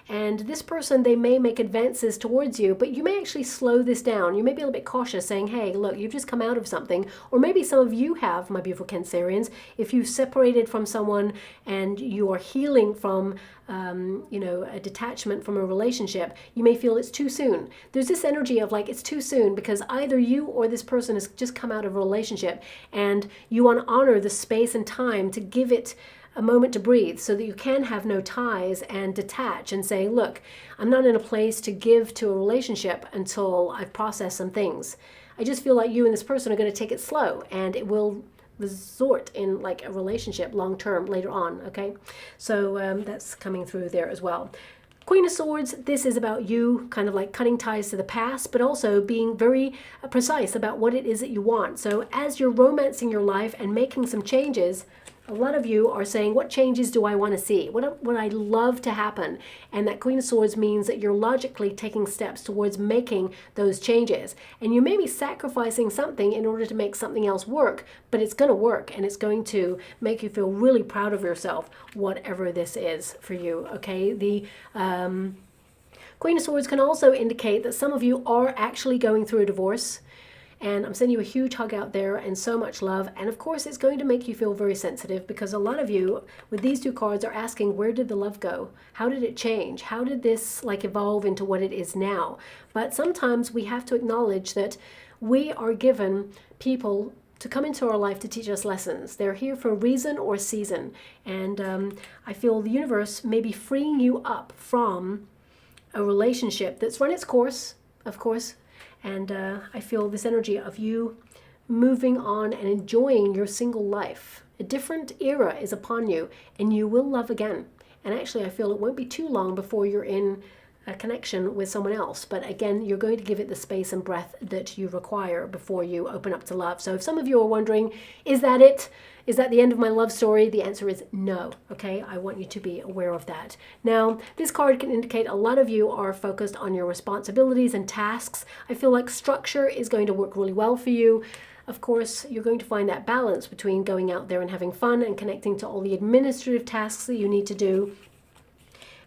And this person, they may make advances towards you, but you may actually slow this down. You may be a little bit cautious, saying, hey, look, you've just come out of something. Or maybe some of you have, my beautiful Cancerians, if you've separated from someone and you are healing from, a detachment from a relationship, you may feel it's too soon. There's this energy of like, it's too soon because either you or this person has just come out of a relationship and you want to honor the space and time to give it a moment to breathe so that you can have no ties and detach and say, look, I'm not in a place to give to a relationship until I've processed some things. I just feel like you and this person are going to take it slow and it will resort in like a relationship long term later on, okay? So that's coming through there as well. Queen of Swords, this is about you kind of like cutting ties to the past, but also being very precise about what it is that you want. So as you're romancing your life and making some changes, a lot of you are saying, what changes do I want to see? What would I love to happen? And that Queen of Swords means that you're logically taking steps towards making those changes. And you may be sacrificing something in order to make something else work, but it's going to work and it's going to make you feel really proud of yourself, whatever this is for you, okay? The Queen of Swords can also indicate that some of you are actually going through a divorce. And I'm sending you a huge hug out there and so much love. And of course, it's going to make you feel very sensitive because a lot of you with these two cards are asking, where did the love go? How did it change? How did this like evolve into what it is now? But sometimes we have to acknowledge that we are given people to come into our life to teach us lessons. They're here for a reason or a season. And I feel the universe may be freeing you up from a relationship that's run its course, of course. And I feel this energy of you moving on and enjoying your single life. A different era is upon you and you will love again. And actually, I feel it won't be too long before you're in a connection with someone else. But again, you're going to give it the space and breath that you require before you open up to love. So if some of you are wondering, is that it? Is that the end of my love story? The answer is no, okay? I want you to be aware of that. Now, this card can indicate a lot of you are focused on your responsibilities and tasks. I feel like structure is going to work really well for you. Of course, you're going to find that balance between going out there and having fun and connecting to all the administrative tasks that you need to do.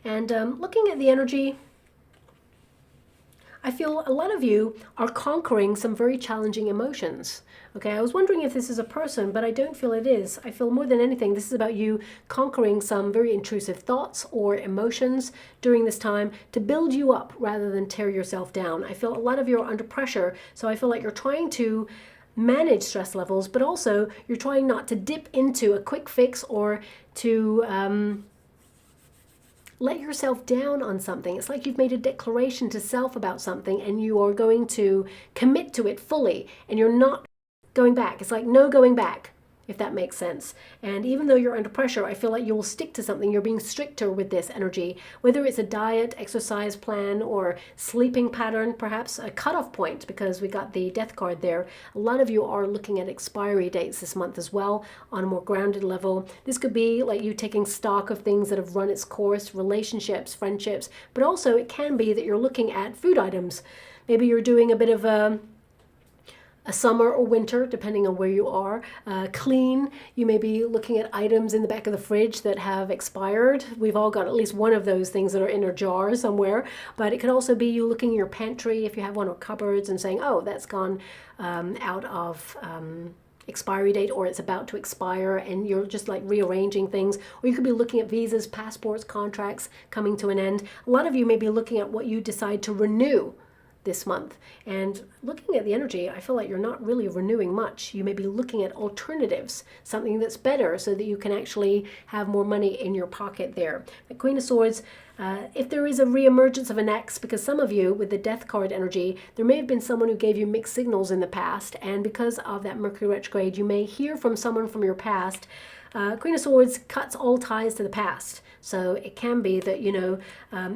And looking at the energy, I feel a lot of you are conquering some very challenging emotions. Okay, I was wondering if this is a person, but I don't feel it is. I feel more than anything, this is about you conquering some very intrusive thoughts or emotions during this time to build you up rather than tear yourself down. I feel a lot of you are under pressure, so I feel like you're trying to manage stress levels, but also you're trying not to dip into a quick fix or to let yourself down on something. It's like you've made a declaration to self about something and you are going to commit to it fully and you're not going back. It's like no going back, if that makes sense. And even though you're under pressure, I feel like you will stick to something. You're being stricter with this energy, whether it's a diet, exercise plan, or sleeping pattern, perhaps a cutoff point, because we got the death card there. A lot of you are looking at expiry dates this month as well on a more grounded level. This could be like you taking stock of things that have run its course, relationships, friendships, but also it can be that you're looking at food items. Maybe you're doing a bit of a summer or winter, depending on where you are. Clean, you may be looking at items in the back of the fridge that have expired. We've all got at least one of those things that are in a jar somewhere, but it could also be you looking in your pantry if you have one, or cupboards, and saying, oh, that's gone out of expiry date, or it's about to expire, and you're just like rearranging things. Or you could be looking at visas, passports, contracts coming to an end. A lot of you may be looking at what you decide to renew this month. And looking at the energy, I feel like you're not really renewing much. You may be looking at alternatives, something that's better so that you can actually have more money in your pocket there. The Queen of Swords, if there is a reemergence of an ex, because some of you with the Death card energy, there may have been someone who gave you mixed signals in the past, and because of that Mercury retrograde, you may hear from someone from your past. Queen of Swords cuts all ties to the past. So it can be that,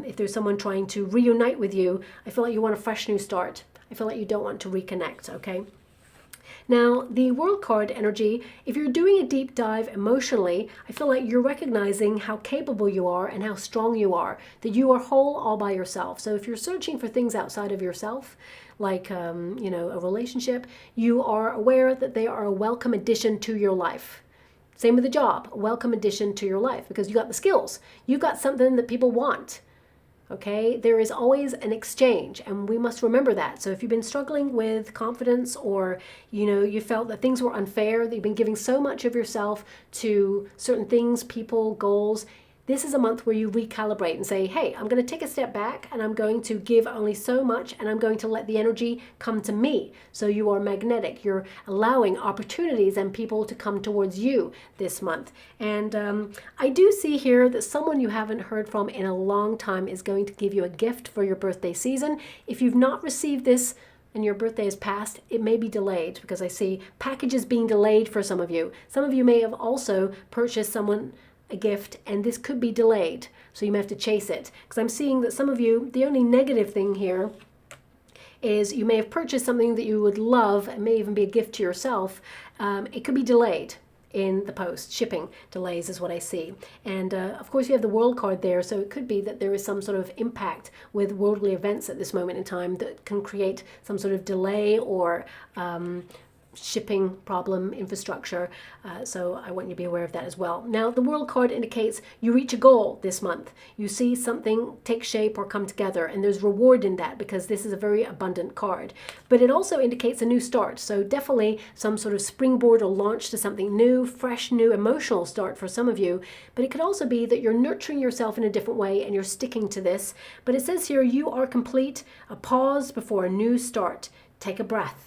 if there's someone trying to reunite with you, I feel like you want a fresh new start. I feel like you don't want to reconnect, okay? Now, the World card energy, if you're doing a deep dive emotionally, I feel like you're recognizing how capable you are and how strong you are, that you are whole all by yourself. So if you're searching for things outside of yourself, like, a relationship, you are aware that they are a welcome addition to your life. Same with the job, a welcome addition to your life, because you got the skills. You've got something that people want. Okay, there is always an exchange, and we must remember that. So if you've been struggling with confidence, or you felt that things were unfair, that you've been giving so much of yourself to certain things, people, goals, this is a month where you recalibrate and say, hey, I'm going to take a step back and I'm going to give only so much, and I'm going to let the energy come to me. So you are magnetic. You're allowing opportunities and people to come towards you this month. And I do see here that someone you haven't heard from in a long time is going to give you a gift for your birthday season. If you've not received this and your birthday is past, it may be delayed, because I see packages being delayed for some of you. Some of you may have also purchased someone a gift, and this could be delayed, so you may have to chase it, because I'm seeing that some of you, the only negative thing here is you may have purchased something that you would love, and may even be a gift to yourself. It could be delayed in the post. Shipping delays is what I see. And of course you have the World card there, so it could be that there is some sort of impact with worldly events at this moment in time that can create some sort of delay or shipping problem, infrastructure. So I want you to be aware of that as well. Now, the World card indicates you reach a goal this month. You see something take shape or come together, and there's reward in that, because this is a very abundant card. But it also indicates a new start. So definitely some sort of springboard or launch to something new, fresh, new emotional start for some of you. But it could also be that you're nurturing yourself in a different way and you're sticking to this. But it says here, you are complete, a pause before a new start. Take a breath.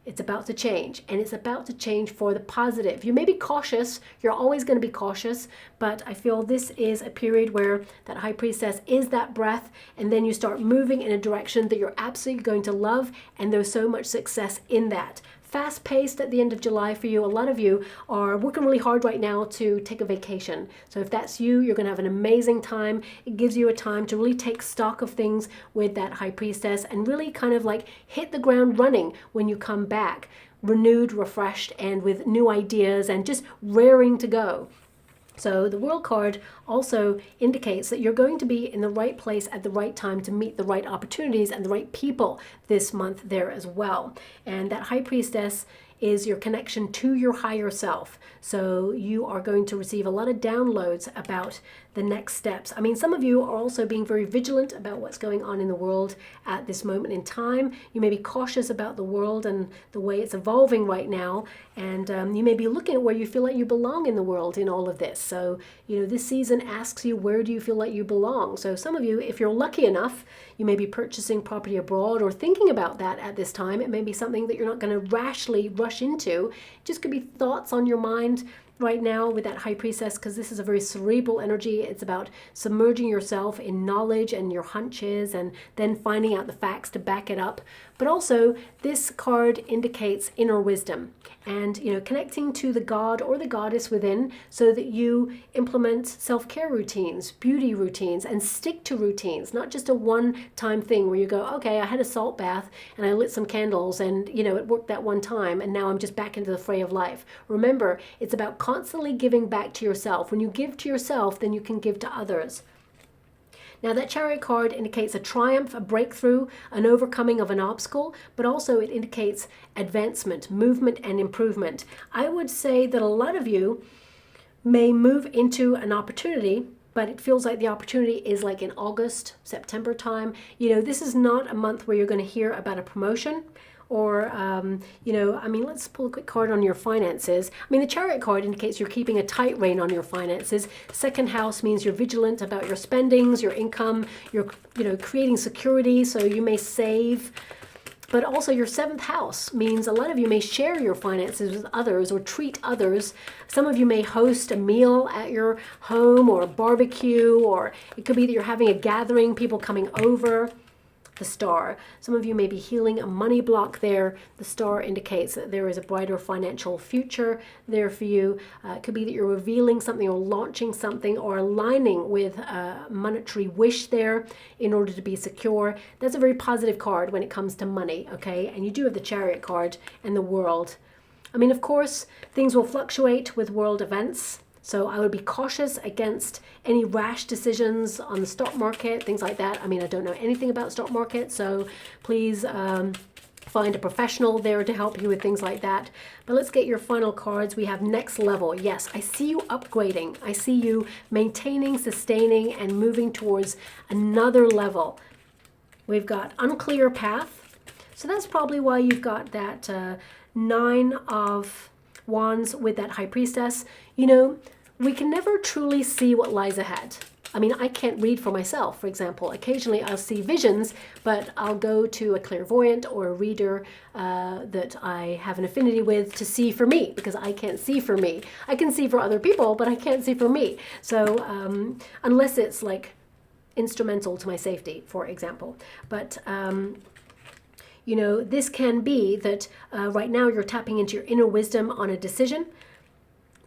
It's about to change, and it's about to change for the positive. You may be cautious. You're always going to be cautious, but I feel this is a period where that High Priestess is that breath, and then you start moving in a direction that you're absolutely going to love, and there's so much success in that. Fast-paced at the end of July for you. A lot of you are working really hard right now to take a vacation. So if that's you, you're going to have an amazing time. It gives you a time to really take stock of things with that High Priestess and really kind of like hit the ground running when you come back, renewed, refreshed, and with new ideas and just raring to go. So the World card also indicates that you're going to be in the right place at the right time to meet the right opportunities and the right people this month there as well. And that High Priestess is your connection to your higher self. So you are going to receive a lot of downloads about the next steps. I mean, some of you are also being very vigilant about what's going on in the world at this moment in time. You may be cautious about the world and the way it's evolving right now. And you may be looking at where you feel like you belong in the world in all of this. So, this season asks you, where do you feel like you belong? So some of you, if you're lucky enough, you may be purchasing property abroad or thinking about that at this time. It may be something that you're not going to rashly rush into. It just could be thoughts on your mind right now with that High Priestess, because this is a very cerebral energy. It's about submerging yourself in knowledge and your hunches and then finding out the facts to back it up. But also this card indicates inner wisdom and connecting to the god or the goddess within, so that you implement self-care routines, beauty routines, and stick to routines, not just a one-time thing where you go, okay, I had a salt bath and I lit some candles and it worked that one time and now I'm just back into the fray of life. Remember, it's about constantly giving back to yourself. When you give to yourself, then you can give to others. Now that Chariot card indicates a triumph, a breakthrough, an overcoming of an obstacle, but also it indicates advancement, movement, and improvement. I would say that a lot of you may move into an opportunity but it feels like the opportunity is like in August, September time. You know, this is not a month where you're going to hear about a promotion or, you know, I mean, let's pull a quick card on your finances. I mean, the Chariot card indicates you're keeping a tight rein on your finances. Second house means you're vigilant about your spendings, your income, you're, you know, creating security, so you may save. But also your seventh house means a lot of you may share your finances with others or treat others. Some of you may host a meal at your home or a barbecue, or it could be that you're having a gathering, people coming over. The Star. Some of you may be healing a money block there. The Star indicates that there is a brighter financial future there for you. It could be that you're revealing something or launching something or aligning with a monetary wish there in order to be secure. That's a very positive card when it comes to money, okay? And you do have the Chariot card and the World. I mean, of course, things will fluctuate with world events. So I would be cautious against any rash decisions on the stock market, things like that. I mean, I don't know anything about stock market, so please find a professional there to help you with things like that. But let's get your final cards. We have next level. Yes, I see you upgrading. I see you maintaining, sustaining, and moving towards another level. We've got unclear path. So that's probably why you've got that 9 of Wands with that High Priestess. You know, we can never truly see what lies ahead. I mean, I can't read for myself, for example. Occasionally I'll see visions, but I'll go to a clairvoyant or a reader that I have an affinity with to see for me, because I can't see for me. I can see for other people, but I can't see for me. So unless it's like instrumental to my safety, for example. But you know, this can be that right now you're tapping into your inner wisdom on a decision,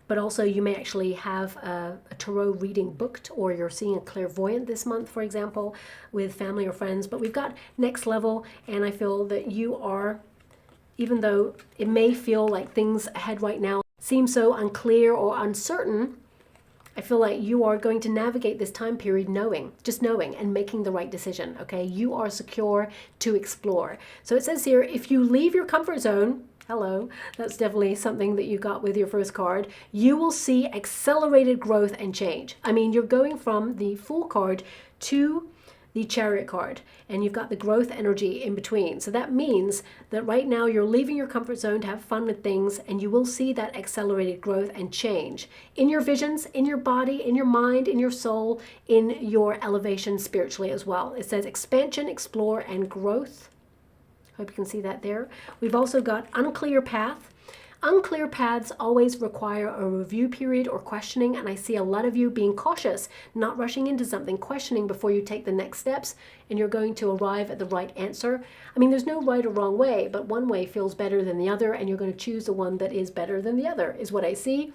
but also you may actually have a tarot reading booked, or you're seeing a clairvoyant this month, for example, with family or friends. But we've got next level, and I feel that you are, even though it may feel like things ahead right now seem so unclear or uncertain, I feel like you are going to navigate this time period knowing, just knowing and making the right decision, okay? You are secure to explore. So it says here, if you leave your comfort zone, hello, that's definitely something that you got with your first card, you will see accelerated growth and change. I mean, you're going from the Fool card to the Chariot card, and you've got the growth energy in between. So that means that right now you're leaving your comfort zone to have fun with things, and you will see that accelerated growth and change in your visions, in your body, in your mind, in your soul, in your elevation spiritually as well. It says expansion, explore, and growth. Hope you can see that there. We've also got unclear path. Unclear paths always require a review period or questioning, and I see a lot of you being cautious, not rushing into something, questioning before you take the next steps, and you're going to arrive at the right answer. I mean, there's no right or wrong way, but one way feels better than the other, and you're going to choose the one that is better than the other, is what I see.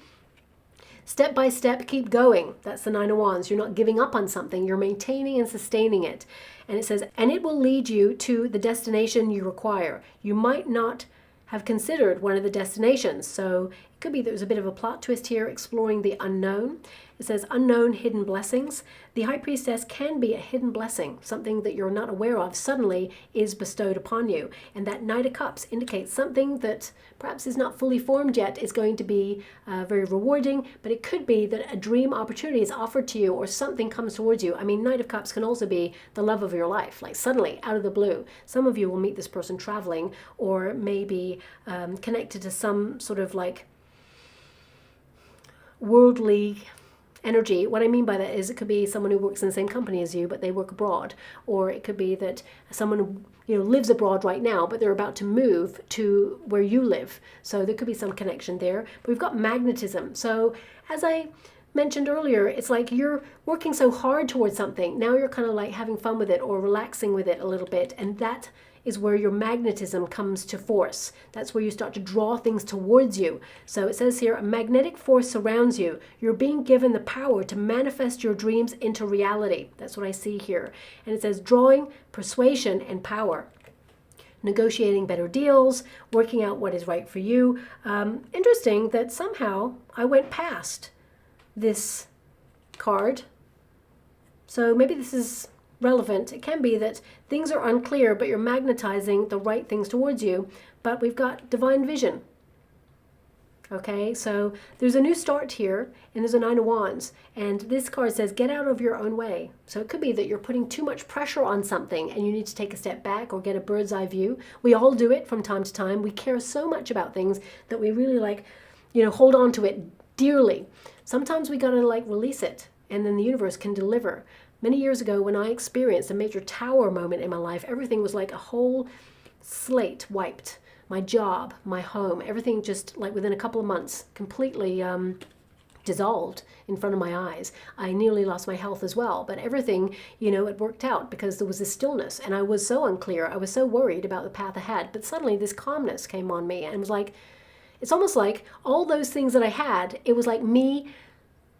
Step by step, keep going. That's the 9 of Wands. You're not giving up on something. You're maintaining and sustaining it. And it says, and it will lead you to the destination you require. You might not have considered one of the destinations. So it could be there's a bit of a plot twist here, exploring the unknown. It says unknown hidden blessings. The High Priestess can be a hidden blessing, something that you're not aware of suddenly is bestowed upon you. And that Knight of Cups indicates something that perhaps is not fully formed yet is going to be very rewarding, but it could be that a dream opportunity is offered to you or something comes towards you. I mean, Knight of Cups can also be the love of your life, like suddenly, out of the blue. Some of you will meet this person traveling, or maybe connected to some sort of like worldly energy. What I mean by that is it could be someone who works in the same company as you, but they work abroad. Or it could be that someone who lives abroad right now, but they're about to move to where you live. So there could be some connection there. But we've got magnetism. So as I mentioned earlier, it's like you're working so hard towards something. Now you're kind of like having fun with it or relaxing with it a little bit. And that is where your magnetism comes to force. That's where you start to draw things towards you. So it says here, a magnetic force surrounds you. You're being given the power to manifest your dreams into reality. That's what I see here. And it says drawing, persuasion, and power. Negotiating better deals, working out what is right for you. Interesting that somehow I went past this card. So maybe this is relevant. It can be that things are unclear, but you're magnetizing the right things towards you. But we've got divine vision. Okay, so there's a new start here, and there's a Nine of Wands, and this card says get out of your own way. So it could be that you're putting too much pressure on something and you need to take a step back or get a bird's eye view. We all do it from time to time. We care so much about things that we really like, hold on to it dearly. Sometimes we gotta release it, and then the universe can deliver. Many years ago, when I experienced a major tower moment in my life, everything was like a whole slate wiped. My job, my home, everything just within a couple of months completely dissolved in front of my eyes. I nearly lost my health as well, but everything, it worked out because there was this stillness, and I was so unclear. I was so worried about the path ahead, but suddenly this calmness came on me, and it was it's almost like all those things that I had, it was like me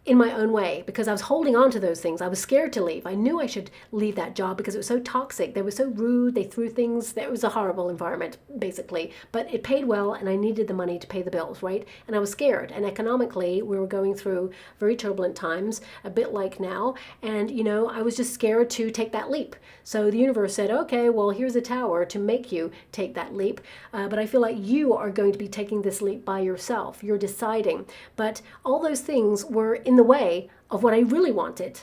in my own way, because I was holding on to those things. I was scared to leave. I knew I should leave that job because it was so toxic. They were so rude. They threw things. It was a horrible environment, basically. But it paid well, and I needed the money to pay the bills, right? And I was scared. And economically, we were going through very turbulent times, a bit like now. And, I was just scared to take that leap. So the universe said, okay, well, here's a tower to make you take that leap. But I feel like you are going to be taking this leap by yourself. You're deciding. But all those things were in the way of what I really wanted,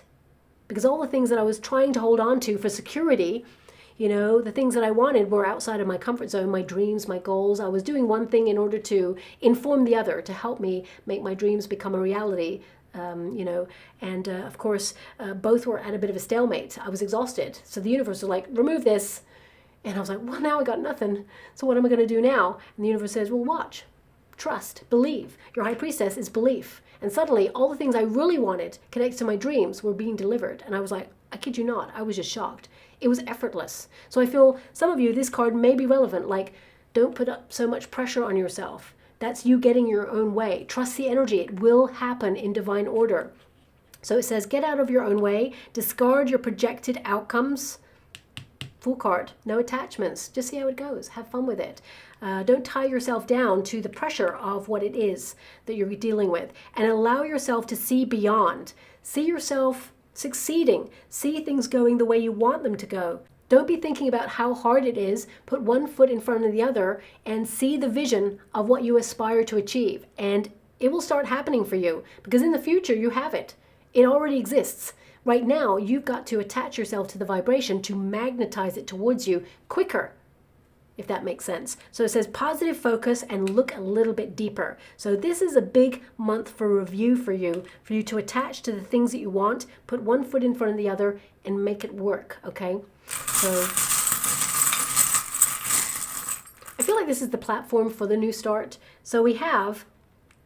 because all the things that I was trying to hold on to for security, the things that I wanted were outside of my comfort zone, my dreams, my goals. I was doing one thing in order to inform the other, to help me make my dreams become a reality. And of course, both were at a bit of a stalemate. I was exhausted. So the universe was like, remove this. And I was like, well, now I got nothing. So what am I going to do now? And the universe says, well, watch, trust, believe. Your high priestess is belief. And suddenly, all the things I really wanted connected to my dreams were being delivered. And I was like, I kid you not, I was just shocked. It was effortless. So I feel some of you, this card may be relevant. Don't put up so much pressure on yourself. That's you getting your own way. Trust the energy. It will happen in divine order. So it says, get out of your own way. Discard your projected outcomes. Full card, no attachments. Just see how it goes. Have fun with it. Don't tie yourself down to the pressure of what it is that you're dealing with, and allow yourself to see beyond. See yourself succeeding. See things going the way you want them to go. Don't be thinking about how hard it is. Put one foot in front of the other and see the vision of what you aspire to achieve. And it will start happening for you, because in the future you have it. It already exists. Right now, you've got to attach yourself to the vibration to magnetize it towards you quicker, if that makes sense. So it says positive focus and look a little bit deeper. So this is a big month for review for you to attach to the things that you want, put one foot in front of the other, and make it work, okay? So I feel like this is the platform for the new start. So we have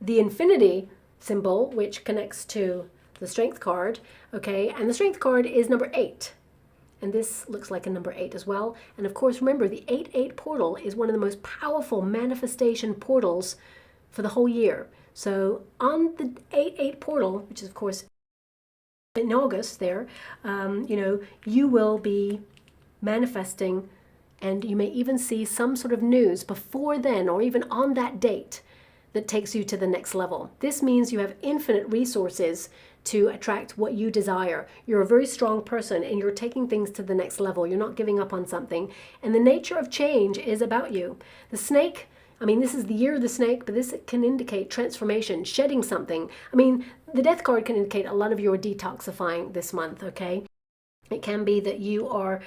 the infinity symbol, which connects to the strength card, okay? And the strength card is number 8. And this looks like a number 8 as well. And of course, remember, the 8-8 portal is one of the most powerful manifestation portals for the whole year. So on the 8-8 portal, which is of course in August there, you will be manifesting, and you may even see some sort of news before then or even on that date that takes you to the next level. This means you have infinite resources to attract what you desire. You're a very strong person, and you're taking things to the next level. You're not giving up on something. And the nature of change is about you. The snake, this is the year of the snake, but this can indicate transformation, shedding something. The death card can indicate a lot of you are detoxifying this month, okay? It can be that you are,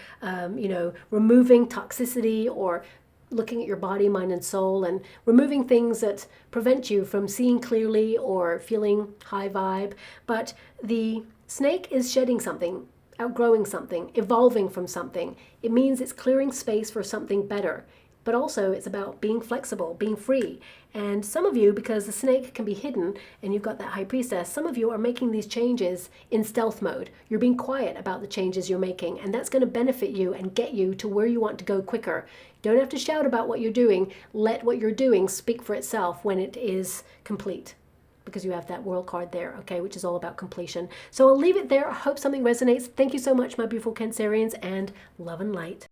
removing toxicity, or looking at your body, mind, and soul, and removing things that prevent you from seeing clearly or feeling high vibe. But the snake is shedding something, outgrowing something, evolving from something. It means it's clearing space for something better. But also it's about being flexible, being free. And some of you, because the snake can be hidden and you've got that high priestess, some of you are making these changes in stealth mode. You're being quiet about the changes you're making, and that's going to benefit you and get you to where you want to go quicker. You don't have to shout about what you're doing. Let what you're doing speak for itself when it is complete, because you have that world card there, okay, which is all about completion. So I'll leave it there. I hope something resonates. Thank you so much, my beautiful Cancerians, and love and light.